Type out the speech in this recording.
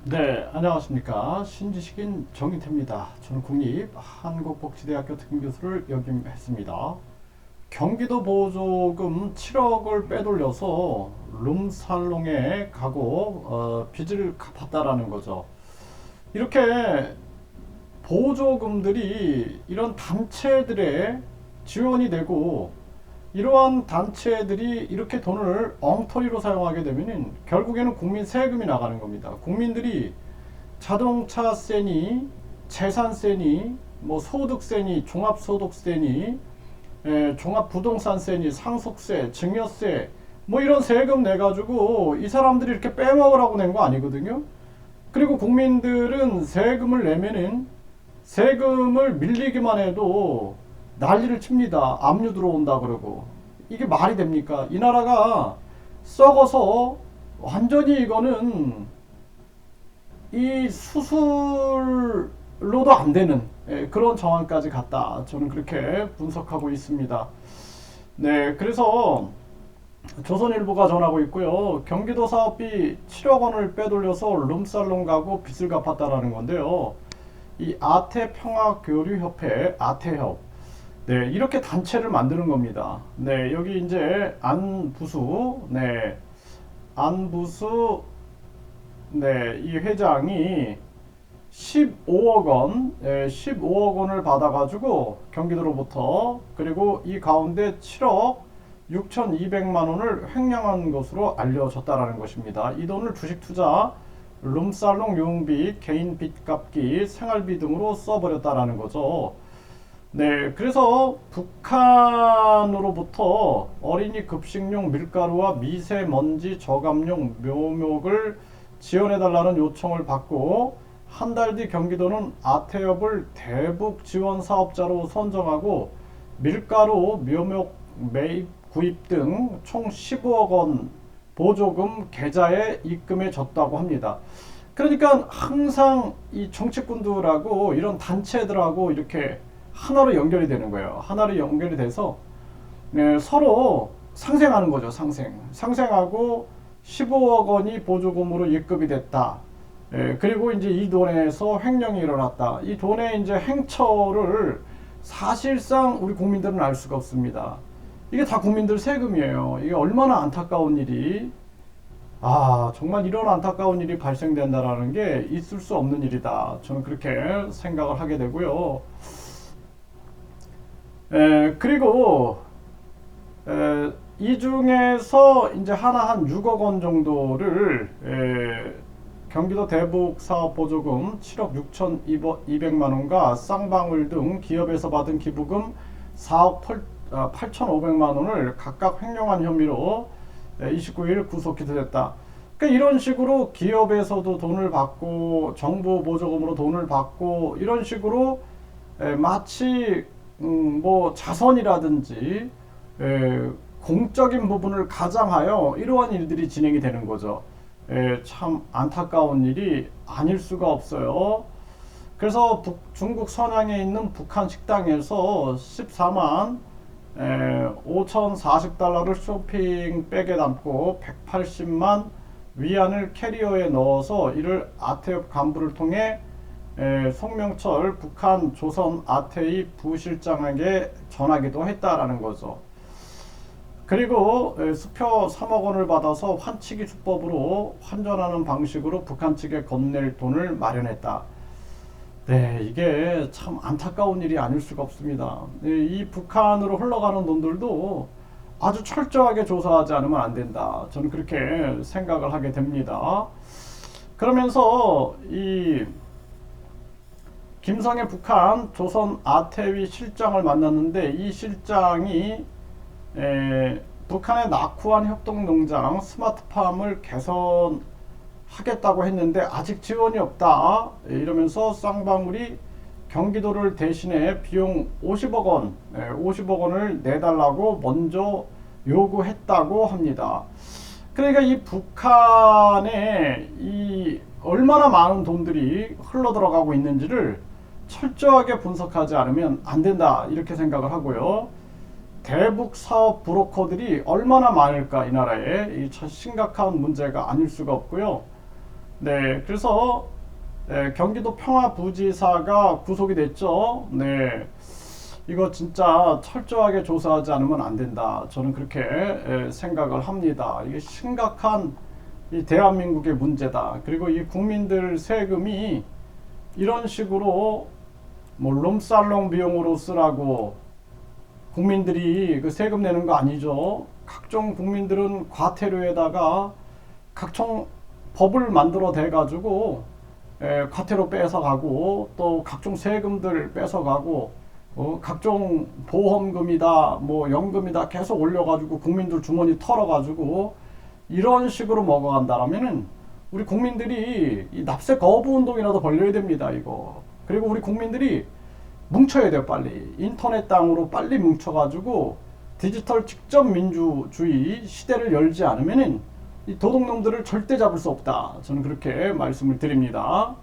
네, 안녕하십니까. 신지식인 정인태입니다. 저는 국립한국복지대학교 특임교수를 역임했습니다. 경기도 보조금 7억을 빼돌려서 룸살롱에 가고 빚을 갚았다라는 거죠. 이렇게 보조금들이 이런 단체들의 지원이 되고 이러한 단체들이 이렇게 돈을 엉터리로 사용하게 되면 결국에는 국민 세금이 나가는 겁니다. 국민들이 자동차세니 재산세니 뭐 소득세니 종합소득세니 종합부동산세니 상속세 증여세 뭐 이런 세금 내가지고 이 사람들이 이렇게 빼먹으라고 낸 거 아니거든요. 그리고 국민들은 세금을 내면은 세금을 밀리기만 해도 난리를 칩니다. 압류 들어온다 그러고. 이게 말이 됩니까? 이 나라가 썩어서 완전히 이거는 이 수술로도 안 되는 그런 정황까지 갔다. 저는 그렇게 분석하고 있습니다. 네, 그래서 조선일보가 전하고 있고요. 경기도 사업비 7억 원을 빼돌려서 룸살롱 가고 빚을 갚았다라는 건데요. 이 아태평화교류협회 아태협, 네, 이렇게 단체를 만드는 겁니다. 네, 여기 이제 안부수, 네, 안부수, 네, 이 회장이 15억 원, 15억 원을 받아가지고 경기도로부터 그리고 이 가운데 7억 6,200만 원을 횡령한 것으로 알려졌다라는 것입니다. 이 돈을 주식 투자, 룸살롱 유흥비, 개인 빚 갚기, 생활비 등으로 써버렸다라는 거죠. 네, 그래서 북한으로부터 어린이 급식용 밀가루와 미세먼지 저감용 묘목을 지원해달라는 요청을 받고 한 달 뒤 경기도는 아태협을 대북 지원 사업자로 선정하고 밀가루 묘목 매입 구입 등 총 15억 원 보조금 계좌에 입금해 줬다고 합니다. 그러니까 항상 이 정치꾼들하고 이런 단체들하고 이렇게 하나로 연결이 되는 거예요. 하나로 연결이 돼서 서로 상생하는 거죠. 상생하고 15억 원이 보조금으로 입금이 됐다. 그리고 이제 이 돈에서 횡령이 일어났다. 이 돈의 이제 행처를 사실상 우리 국민들은 알 수가 없습니다. 이게 다 국민들 세금이에요. 이게 얼마나 안타까운 일이, 정말 이런 안타까운 일이 발생된다라는 게 있을 수 없는 일이다. 저는 그렇게 생각을 하게 되고요. 그리고 이 중에서 이제 하나 한 6억 원 정도를 경기도 대북 사업 보조금 7억 6,200만 원과 쌍방울 등 기업에서 받은 기부금 4억 8,500만 원을 각각 횡령한 혐의로 29일 구속 기소됐다. 그러니까 이런 식으로 기업에서도 돈을 받고 정부 보조금으로 돈을 받고 이런 식으로 마치 뭐 자선이라든지 공적인 부분을 가장하여 이러한 일들이 진행이 되는 거죠. 참 안타까운 일이 아닐 수가 없어요. 그래서 중국 선양에 있는 북한 식당에서 14만 5,040달러를 쇼핑백에 담고 180만 위안을 캐리어에 넣어서 이를 아태협 간부를 통해 송명철 북한 조선 아태이 부실장에게 전하기도 했다라는 거죠. 그리고 수표 3억 원을 받아서 환치기 수법으로 환전하는 방식으로 북한 측에 건넬 돈을 마련했다. 네, 이게 참 안타까운 일이 아닐 수가 없습니다. 이 북한으로 흘러가는 돈들도 아주 철저하게 조사하지 않으면 안 된다. 저는 그렇게 생각을 하게 됩니다. 그러면서 이 김성애 북한 조선 아태위 실장을 만났는데 이 실장이 북한의 낙후한 협동농장 스마트팜을 개선하겠다고 했는데 아직 지원이 없다. 이러면서 쌍방울이 경기도를 대신해 비용 50억 원, 50억 원을 내달라고 먼저 요구했다고 합니다. 그러니까 이 북한에 이 얼마나 많은 돈들이 흘러 들어가고 있는지를 철저하게 분석하지 않으면 안 된다. 이렇게 생각을 하고요. 대북 사업 브로커들이 얼마나 많을까 이 나라에 이 심각한 문제가 아닐 수가 없고요. 네, 그래서 경기도 평화부지사가 구속이 됐죠. 네, 이거 진짜 철저하게 조사하지 않으면 안 된다. 저는 그렇게 생각을 합니다. 이게 심각한 이 대한민국의 문제다. 그리고 이 국민들 세금이 이런 식으로 뭐 룸살롱 비용으로 쓰라고 국민들이 그 세금 내는 거 아니죠. 각종 국민들은 과태료에다가 각종 법을 만들어 대 가지고 과태료 뺏어가고 또 각종 세금들 뺏어가고 각종 보험금이다 뭐 연금이다 계속 올려가지고 국민들 주머니 털어가지고 이런 식으로 먹어간다라면은 우리 국민들이 이 납세 거부 운동이라도 벌려야 됩니다 이거. 그리고 우리 국민들이 뭉쳐야 돼요 빨리. 인터넷 땅으로 빨리 뭉쳐가지고 디지털 직접 민주주의 시대를 열지 않으면은 이 도둑놈들을 절대 잡을 수 없다. 저는 그렇게 말씀을 드립니다.